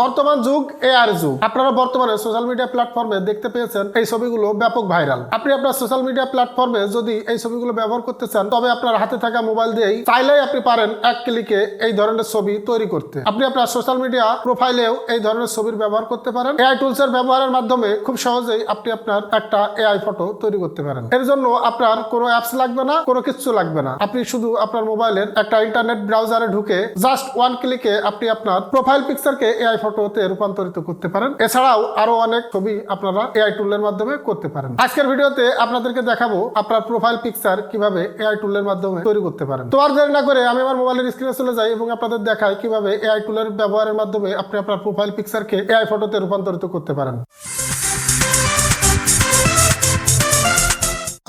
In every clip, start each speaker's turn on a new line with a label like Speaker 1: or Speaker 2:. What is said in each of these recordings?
Speaker 1: বর্তমান যুগ এআর যুগ। আপনারা বর্তমানে সোশ্যাল মিডিয়া প্ল্যাটফর্মে দেখতে পেয়েছেন এই ছবিগুলো ব্যাপক ভাইরাল। আপনি আপনার সোশ্যাল মিডিয়া প্ল্যাটফর্মে যদি এই ছবিগুলো ব্যবহার করতে চান, তবে আপনার হাতে থাকা মোবাইল দিয়েই চাইলেই আপনি পারেন এক ক্লিকে এই ধরনের ছবি তৈরি করতে। আপনি আপনার সোশ্যাল মিডিয়া প্রোফাইলেও এই ধরনের ছবির ব্যবহার করতে পারেন। এআই টুলস এর ব্যবহারের মাধ্যমে খুব সহজেই আপনি আপনার একটা এআই ফটো তৈরি করতে পারেন। এর জন্য আপনার কোনো অ্যাপস লাগবে না, কোনো কিছু লাগবে না। আপনি শুধু আপনার মোবাইলের একটা ইন্টারনেট ব্রাউজারে ঢুকে জাস্ট ওয়ান ক্লিকে আপনি আপনার প্রোফাইল পিকচারকে এআই ফটোতে রূপান্তরিত করতে পারেন। এছাড়াও আরো অনেক ছবি আপনারা এআই টুলের মাধ্যমে করতে পারেন। আজকের ভিডিওতে আপনাদেরকে দেখাবো আপনার প্রোফাইল পিকচার কিভাবে এআই টুলের মাধ্যমে তৈরি করতে পারেন। তো আর দেরি না করে আমি আমার মোবাইলের স্ক্রিনে চলে যাই এবং আপনাদের দেখাই কিভাবে এআই টুলের ব্যবহারের মাধ্যমে আপনি আপনার প্রোফাইল পিকচারকে এআই ফটোতে রূপান্তরিত করতে পারেন।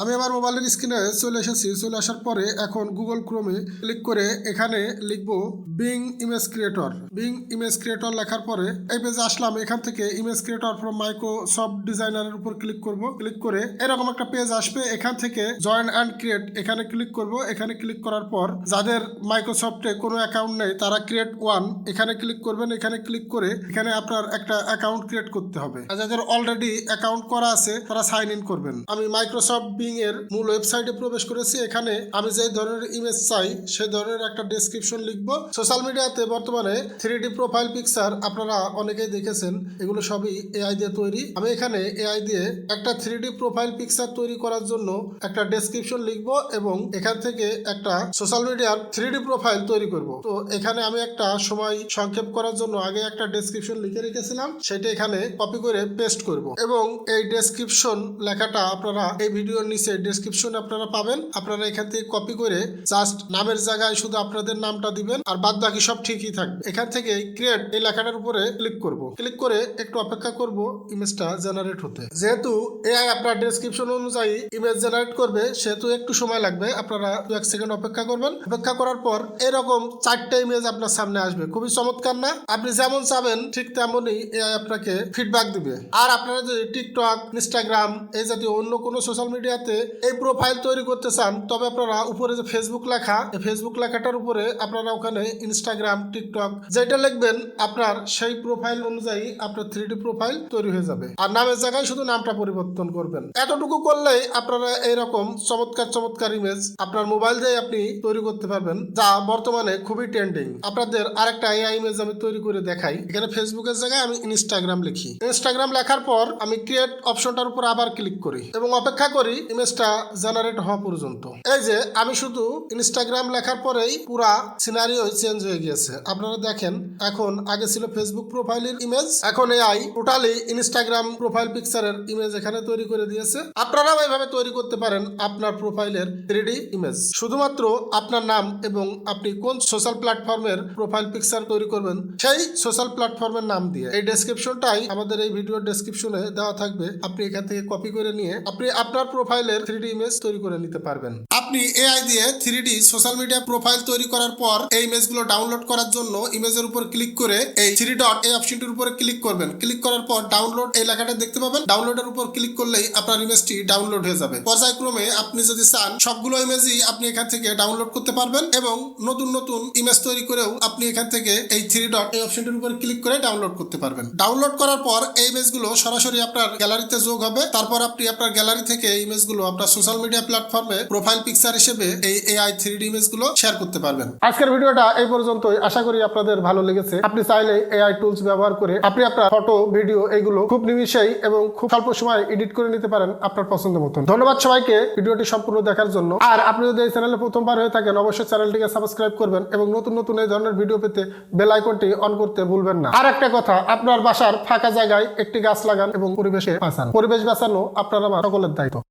Speaker 1: আমি আমার মোবাইলের স্ক্রিনে চলে এসেছি। চলে আসার পরে এখন গুগল ক্রোমে ক্লিক করে এখানে লিখবো being image creator. Being image creator লেখার পরে এই পেজে আসলাম। এখান থেকে ইমেজ ক্রিয়েটর ফ্রম মাইক্রোসফট ডিজাইনারের উপর ক্লিক করব। ক্লিক করে এরকম একটা পেজ আসবে। এখান থেকে জয়েন অ্যান্ড ক্রিয়েট এখানে ক্লিক করব। এখানে ক্লিক করার পর যাদের মাইক্রোসফটে কোনো অ্যাকাউন্ট নেই তারা ক্রিয়েট ওয়ান এখানে ক্লিক করবেন। এখানে ক্লিক করে এখানে আপনার একটা অ্যাকাউন্ট ক্রিয়েট করতে হবে। আর যাদের অলরেডি অ্যাকাউন্ট করা আছে তারা সাইন ইন করবেন। আমি মাইক্রোসফট বিং এর মূল ওয়েবসাইটে প্রবেশ করেছি। এখানে আমি যে ধরনের ইমেজ চাই সেই ধরনের একটা ডেসক্রিপশন লিখবো। সোশ্যাল মিডিয়াতে বর্তমানে 3D প্রোফাইল পিকচার আপনারা অনেকেই দেখেছেন, এগুলো সবই এআই দিয়ে তৈরি। আমি এখানে এআই দিয়ে একটা 3D প্রোফাইল পিকচার তৈরি করার জন্য একটা ডেসক্রিপশন লিখবো এবং এখান থেকে একটা সোশ্যাল মিডিয়ার 3D প্রোফাইল তৈরি করব। তো এখানে আমি একটা সময় সংক্ষেপ করার জন্য আগে একটা ডেসক্রিপশন লিখে রেখেছিলাম, সেটা এখানে কপি করে পেস্ট করব এবং এই ডেসক্রিপশন লেখাটা আপনারা এই ভিডিওর নিচে ডেসক্রিপশনে আপনারা পাবেন। আপনারা এখান থেকে কপি করে জাস্ট নামের জায়গায় শুধু আপনাদের নামটা দিবেন, আর বাদ বাকি সব ঠিকই থাকবে। এখান থেকে ক্রিয়েট এই লেখাটার উপরে ক্লিক করব। ক্লিক করে একটু অপেক্ষা করব ইমেজটা জেনারেট হতে। যেহেতু এআই আপনার ডেসক্রিপশন অনুযায়ী ইমেজ জেনারেট করবে, সেহেতু একটু সময় লাগবে। আপনারা 1 সেকেন্ড অপেক্ষা করবেন। অপেক্ষা করার পর এরকম 4টা ইমেজ আপনার সামনে আসবে। খুবই চমৎকার না? আপনি যেমন চাবেন ঠিক তেমনই এআই আপনাকে ফিডব্যাক দিবে। আর আপনারা যদি টিকটক, ইনস্টাগ্রাম এই জাতীয় অন্য কোনো সোশ্যাল মিডিয়াতে এই প্রোফাইল তৈরি করতে চান, তবে আপনারা উপরে যে ফেসবুক লেখা, এই ফেসবুক লেখাটার উপরে আপনারা ওখানে ইনস্টাগ্রাম, টিকটক যেটা লিখবেন আপনার সেই প্রোফাইল অনুযায়ী আপনার 3D প্রোফাইল তৈরি হয়ে যাবে। আর নামের জায়গায় শুধু নামটা পরিবর্তন করবেন। এতটুকু করলেই আপনারা এইরকম চমৎকার চমৎকার ইমেজ আপনার মোবাইল দিয়ে আপনি তৈরি করতে পারবেন, যা বর্তমানে খুবই ট্রেন্ডিং। আপনাদের আরেকটা এআই ইমেজ আমি তৈরি করে দেখাই। এখানে ফেসবুকের জায়গায় আমি ইনস্টাগ্রাম লিখি। ইনস্টাগ্রাম লেখার পর আমি ক্রিয়েট অপশনটার উপর আবার ক্লিক করি এবং অপেক্ষা করি ইমেজটা জেনারেট হওয়া পর্যন্ত। এই যে আমি শুধু ইনস্টাগ্রাম লেখার পরেই পুরা সিনারিও চেঞ্জ হয়ে গিয়েছে। আপনারা দেখেন, এখন আগে ছিল ফেসবুক প্রোফাইলের ইমেজ, এখন এআই টোটালি ইনস্টাগ্রাম প্রোফাইল পিকচারের ইমেজ এখানে তৈরি করে দিয়েছে। আপনারাও এইভাবে তৈরি করতে পারেন আপনার প্রোফাইলের 3D ইমেজ। শুধুমাত্র আপনার নাম এবং আপনি কোন সোশ্যাল প্ল্যাটফর্মের প্রোফাইল পিকচার তৈরি করবেন সেই সোশ্যাল প্ল্যাটফর্মের নাম দিয়ে। এই ডেসক্রিপশনটাই আমাদের এই ভিডিওর ডেসক্রিপশনে দেওয়া থাকবে। আপনি এখান থেকে কপি করে নিয়ে আপনি আপনার প্রোফাইলের 3D ইমেজ তৈরি করে নিতে পারবেন। আপনি এআই দিয়ে 3D সোশ্যাল মিডিয়া প্রোফাইল তৈরি করার পর এই ইমেজগুলো ডাউনলোড করার জন্য ইমেজের উপর ক্লিক করে এই 3 ডট এই অপশনটির উপরে ক্লিক করবেন। ক্লিক করার পর ডাউনলোড এই লেখাটা দেখতে পাবেন। ডাউনলোডের উপর ক্লিক করলেই আপনার ইমেজটি ডাউনলোড হয়ে যাবে। পর্যায়ক্রমে আপনি যদি চান সবগুলো ইমেজই আপনি এখান থেকে ডাউনলোড করতে পারবেন এবং নতুন নতুন ইমেজ তৈরি করেও আপনি এখান থেকে এই 3 ডট এই অপশনটির উপর ক্লিক করে ডাউনলোড করতে পারবেন। ডাউনলোড করার পর এই ইমেজগুলো সরাসরি আপনার গ্যালারিতে যোগ হবে। তারপর আপনি আপনার গ্যালারি থেকে এই ইমেজগুলো আপনার সোশ্যাল মিডিয়া প্ল্যাটফর্মে প্রোফাইল পিকচার হিসেবে এই এআই 3D ইমেজগুলো শেয়ার করতে পারবেন। আজকের ভিডিওটা এই পর্যন্তই। আশা করি আপনাদের ভালো লেগেছে। আপনি চাইলে এআই টুলস ব্যবহার করে আপনি আপনার ফটো, ভিডিও এগুলো খুব নিমিষেই এবং খুব স্বল্প সময়ে এডিট করে নিতে পারেন আপনার পছন্দ মতন। ধন্যবাদ সবাইকে ভিডিওটি সম্পূর্ণ দেখার জন্য। আর আপনি যদি এই চ্যানেলে প্রথমবার হয়ে থাকেন, অবশ্যই চ্যানেলটিকে সাবস্ক্রাইব করবেন এবং নতুন নতুন এই ধরনের ভিডিও পেতে বেল আইকনটি অন করতে ভুলবেন না। আর একটা কথা, আপনার বাসার ফাঁকা জায়গায় একটি গাছ লাগান এবং পরিবেশে বাঁচান। পরিবেশ বাঁচানো আপনার আমার সকলের দায়িত্ব।